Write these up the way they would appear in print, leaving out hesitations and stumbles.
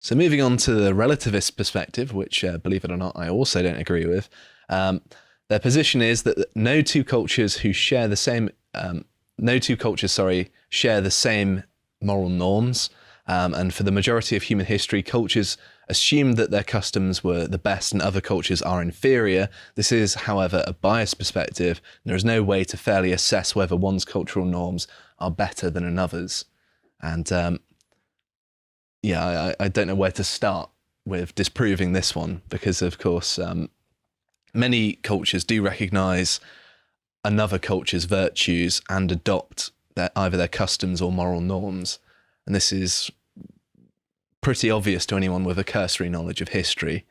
So moving on to the relativist perspective, which, believe it or not, I also don't agree with. Their position is that no two cultures share the same moral norms. And for the majority of human history, cultures assumed that their customs were the best and other cultures are inferior. This is, however, a biased perspective. There is no way to fairly assess whether one's cultural norms are better than another's. And I don't know where to start with disproving this one, because, of course, many cultures do recognise another culture's virtues and adopt either their customs or moral norms. And this is pretty obvious to anyone with a cursory knowledge of history.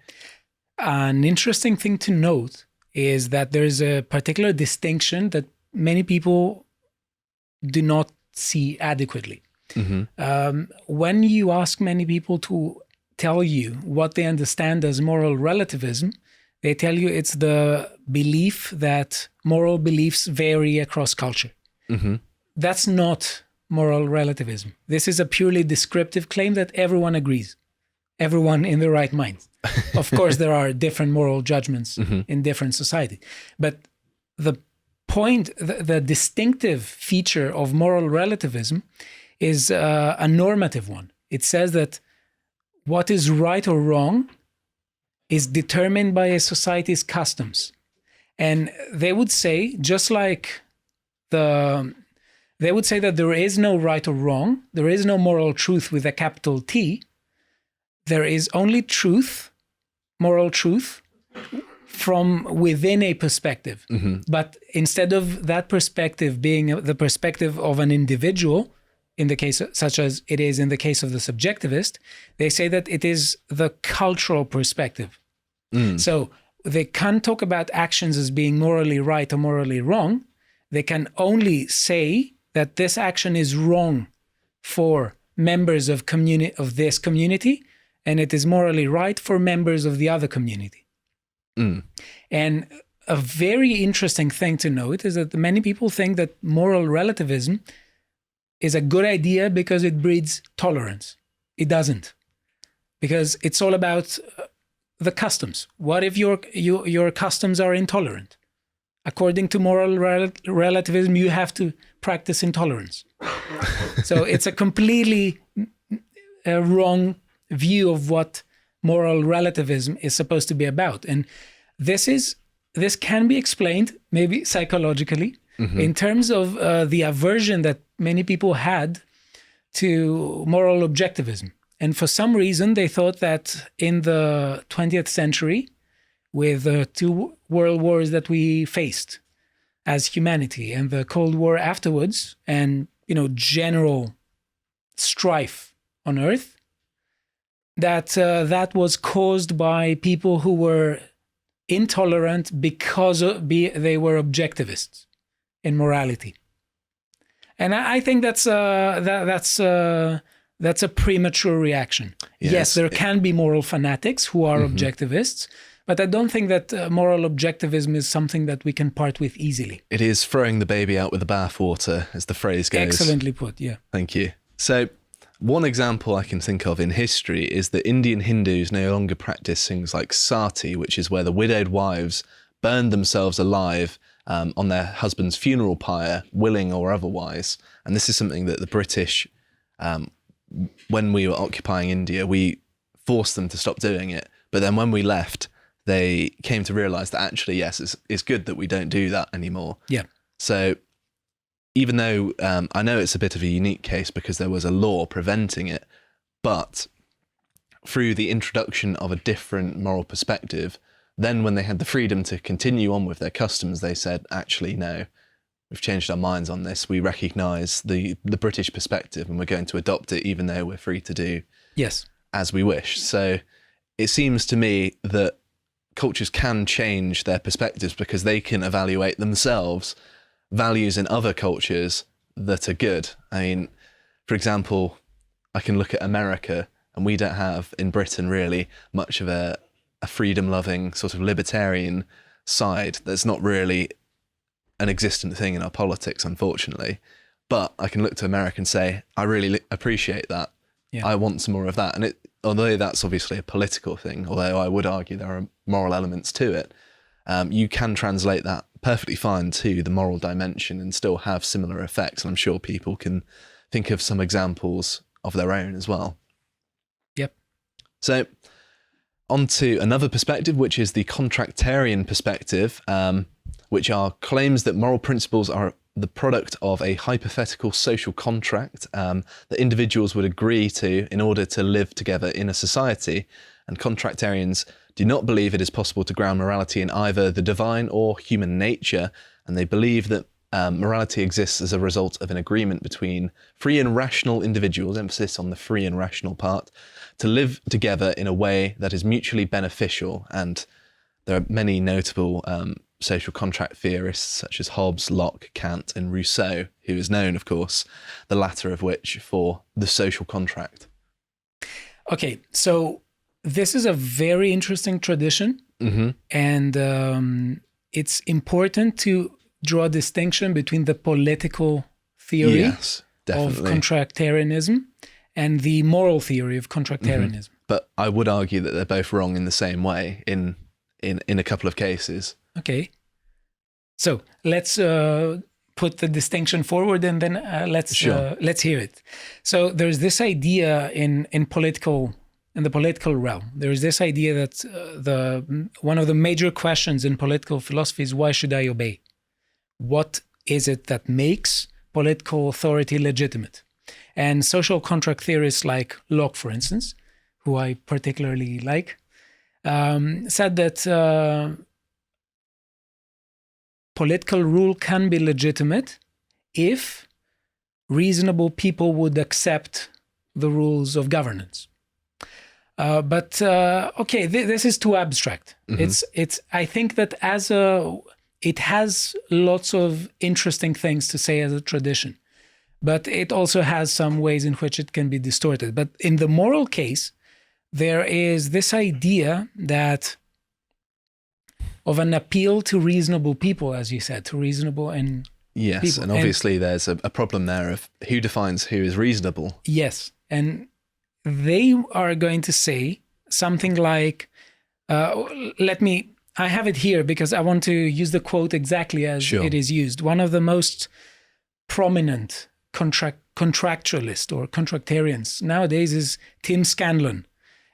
An interesting thing to note is that there is a particular distinction that many people do not see adequately. Mm-hmm. When you ask many people to tell you what they understand as moral relativism, they tell you it's the belief that moral beliefs vary across culture. Mm-hmm. That's not moral relativism. This is a purely descriptive claim that everyone agrees, everyone in their right mind. Of course, there are different moral judgments mm-hmm. in different societies, but the point, the distinctive feature of moral relativism is a normative one. It says that what is right or wrong is determined by a society's customs. And they would say, just like they would say that there is no right or wrong, there is no moral truth with a capital T, there is only truth, moral truth, from within a perspective. Mm-hmm. But instead of that perspective being the perspective of an individual, in the case, such as it is in the case of the subjectivist, they say that it is the cultural perspective. Mm. So they can't talk about actions as being morally right or morally wrong. They can only say that this action is wrong for members of this community, and it is morally right for members of the other community. Mm. And a very interesting thing to note is that many people think that moral relativism is a good idea because it breeds tolerance. It doesn't, because it's all about the customs. What if your customs are intolerant? According to moral relativism, you have to practice intolerance. So it's a completely wrong view of what moral relativism is supposed to be about. And this can be explained maybe psychologically mm-hmm. in terms of the aversion that many people had to moral objectivism. And for some reason, they thought that in the 20th century, with the two world wars that we faced as humanity and the Cold War afterwards, and general strife on Earth, that was caused by people who were intolerant because they were objectivists in morality. And I think that's a premature reaction. Yes, there can be moral fanatics who are mm-hmm. objectivists, but I don't think that moral objectivism is something that we can part with easily. It is throwing the baby out with the bathwater, as the phrase goes. Excellently put, yeah. Thank you. So one example I can think of in history is that Indian Hindus no longer practice things like sati, which is where the widowed wives burned themselves alive on their husband's funeral pyre, willing or otherwise. And this is something that the British, when we were occupying India, we forced them to stop doing it. But then when we left, they came to realise that actually, yes, it's good that we don't do that anymore. Yeah. So even though I know it's a bit of a unique case because there was a law preventing it, but through the introduction of a different moral perspective, then when they had the freedom to continue on with their customs, they said, actually, no, we've changed our minds on this. We recognise the British perspective and we're going to adopt it even though we're free to do as we wish. So it seems to me that cultures can change their perspectives because they can evaluate themselves values in other cultures that are good. I mean, for example, I can look at America, and we don't have in Britain really much of a freedom-loving sort of libertarian side. That's not really an existent thing in our politics, unfortunately. But I can look to America and say, I really appreciate that. I want some more of that. And although that's obviously a political thing, although I would argue there are moral elements to it, you can translate that perfectly fine to the moral dimension and still have similar effects. And I'm sure people can think of some examples of their own as well. Yep. So on to another perspective, which is the contractarian perspective, which are claims that moral principles are the product of a hypothetical social contract that individuals would agree to in order to live together in a society. And contractarians do not believe it is possible to ground morality in either the divine or human nature, and they believe that morality exists as a result of an agreement between free and rational individuals, emphasis on the free and rational part, to live together in a way that is mutually beneficial. And there are many notable social contract theorists such as Hobbes, Locke, Kant and Rousseau, who is known, of course, the latter of which for the social contract. Okay, so this is a very interesting tradition, and it's important to draw a distinction between the political theory of contractarianism and the moral theory of contractarianism. But I would argue that they're both wrong in the same way in a couple of cases. Okay, so let's put the distinction forward, and then let's hear it. So there's this idea in the political realm. There's this idea that one of the major questions in political philosophy is, why should I obey? What is it that makes political authority legitimate? And social contract theorists like Locke, for instance, who I particularly like, said that political rule can be legitimate if reasonable people would accept the rules of governance. But this is too abstract. I think that it has lots of interesting things to say as a tradition, but it also has some ways in which it can be distorted. But in the moral case, there is this idea of an appeal to reasonable people, as you said, to reasonable and yes, people. And obviously there's a problem there of who defines who is reasonable. Yes, and they are going to say something like, I have it here because I want to use the quote exactly as it is used. One of the most prominent contractualists or contractarians nowadays is Tim Scanlon.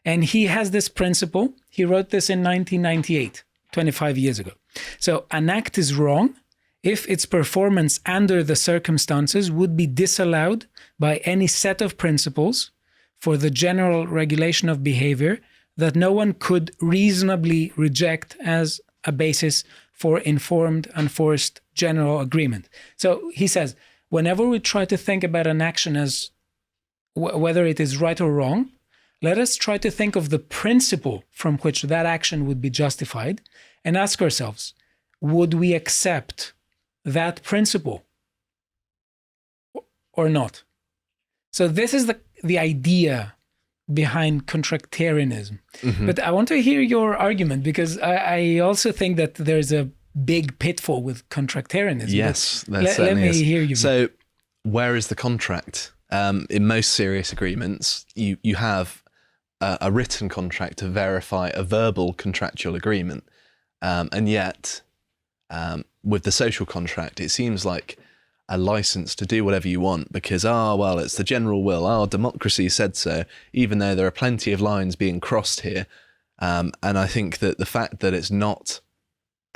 And he has this principle. He wrote this in 1998, 25 years ago. So an act is wrong if its performance under the circumstances would be disallowed by any set of principles for the general regulation of behavior that no one could reasonably reject as a basis for informed and forced general agreement. So he says, whenever we try to think about an action as whether it is right or wrong, let us try to think of the principle from which that action would be justified and ask ourselves, would we accept that principle or not? So this is the idea behind contractarianism. But I want to hear your argument, because I also think that there's a big pitfall with contractarianism. Yes, let me hear you. So where is the contract? In most serious agreements, you have a written contract to verify a verbal contractual agreement. And yet, with the social contract, it seems like a license to do whatever you want because, it's the general will. Democracy said so, even though there are plenty of lines being crossed here. And I think that the fact that it's not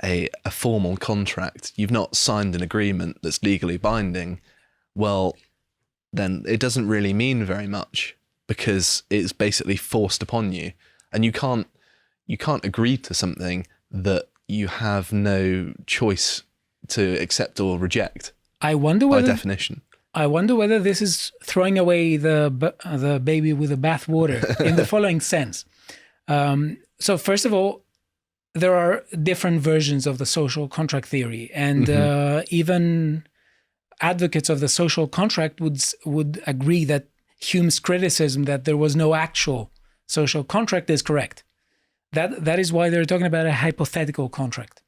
a formal contract, you've not signed an agreement that's legally binding, well, then it doesn't really mean very much because it's basically forced upon you. And you can't agree to something that you have no choice to accept or reject. I wonder whether, by definition. I wonder whether this is throwing away the baby with the bathwater in the following sense. So first of all, there are different versions of the social contract theory, and even advocates of the social contract would agree that Hume's criticism that there was no actual social contract is correct. That is why they're talking about a hypothetical contract.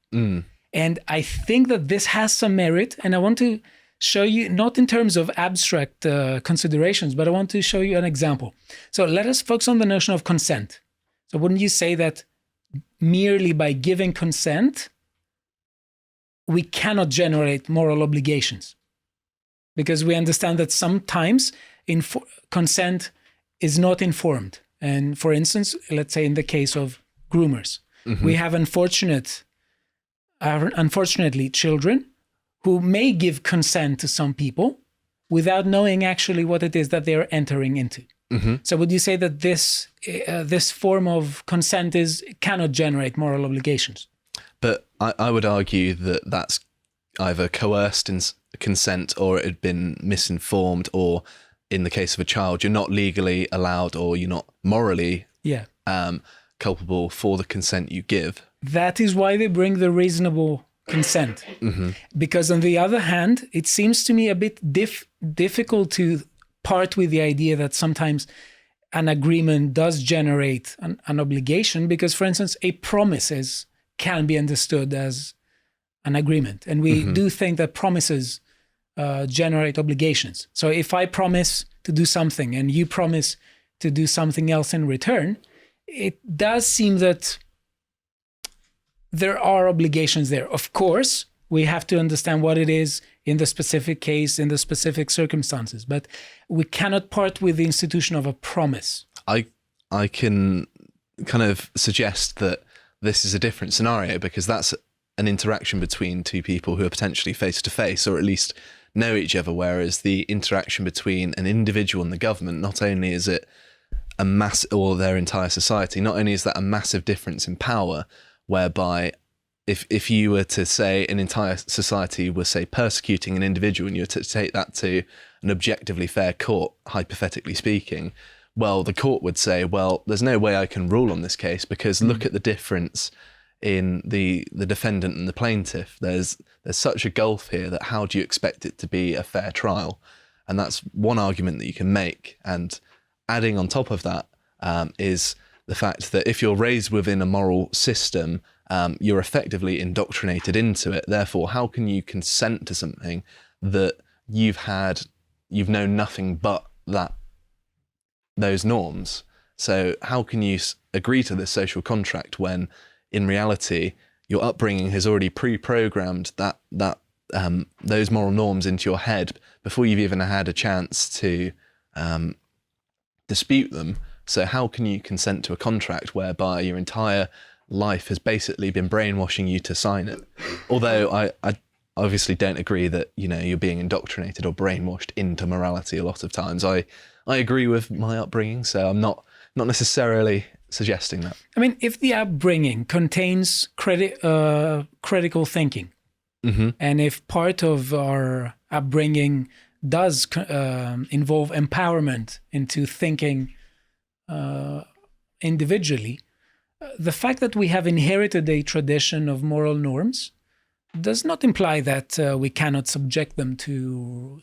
And I think that this has some merit, and I want to show you, not in terms of abstract considerations, but I want to show you an example. So let us focus on the notion of consent. So wouldn't you say that merely by giving consent, we cannot generate moral obligations? Because we understand that sometimes consent is not informed. And for instance, let's say in the case of groomers, we have unfortunately children who may give consent to some people without knowing actually what it is that they're entering into. So would you say that this form of consent cannot generate moral obligations? But I would argue that that's either coerced in consent, or it had been misinformed, or in the case of a child, you're not legally allowed, or you're not morally culpable for the consent you give. That is why they bring the reasonable consent. Because on the other hand, it seems to me a bit difficult to part with the idea that sometimes an agreement does generate an obligation, because, for instance, a promise can be understood as an agreement. And we do think that promises generate obligations. So if I promise to do something and you promise to do something else in return, it does seem that there are obligations there. Of course, we have to understand what it is in the specific case, in the specific circumstances, but we cannot part with the institution of a promise. I can kind of suggest that this is a different scenario, because that's an interaction between two people who are potentially face to face, or at least know each other, whereas the interaction between an individual and the government, not only is it a mass, or their entire society, not only is that a massive difference in power, whereby if you were to say an entire society was, say, persecuting an individual, and you were to take that to an objectively fair court, hypothetically speaking, well, the court would say, well, there's no way I can rule on this case, because look at the difference in the defendant and the plaintiff. There's such a gulf here that how do you expect it to be a fair trial? And that's one argument that you can make. And adding on top of that is the fact that if you're raised within a moral system, you're effectively indoctrinated into it. Therefore, how can you consent to something that you've known nothing but those norms? So how can you agree to this social contract when, in reality, your upbringing has already pre-programmed those moral norms into your head before you've even had a chance to dispute them? So how can you consent to a contract whereby your entire life has basically been brainwashing you to sign it? Although I obviously don't agree that, you're being indoctrinated or brainwashed into morality a lot of times. I agree with my upbringing, so I'm not necessarily suggesting that. I mean, if the upbringing contains critical thinking, and if part of our upbringing does involve empowerment into thinking individually, the fact that we have inherited a tradition of moral norms does not imply that we cannot subject them to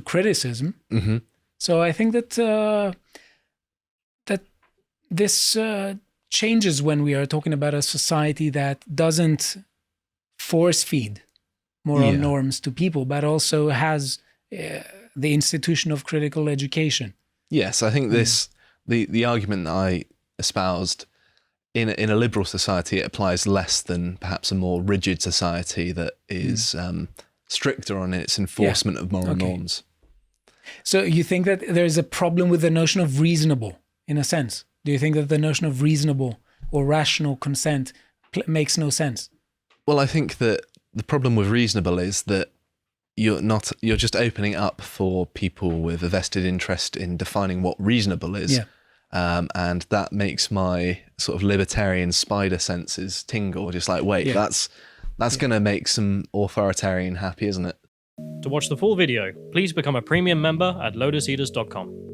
criticism. So I think that this changes when we are talking about a society that doesn't force feed moral norms to people, but also has the institution of critical education. Yes, I think the argument that I espoused in a liberal society, it applies less than perhaps a more rigid society that is stricter on its enforcement of moral norms. So you think that there's a problem with the notion of reasonable, in a sense? Do you think that the notion of reasonable or rational consent makes no sense? Well, I think that the problem with reasonable is that you're just opening up for people with a vested interest in defining what reasonable is. And that makes my sort of libertarian spider senses tingle, just like, wait, that's going to make some authoritarian happy, isn't it? To watch the full video, please become a premium member at lotuseaters.com.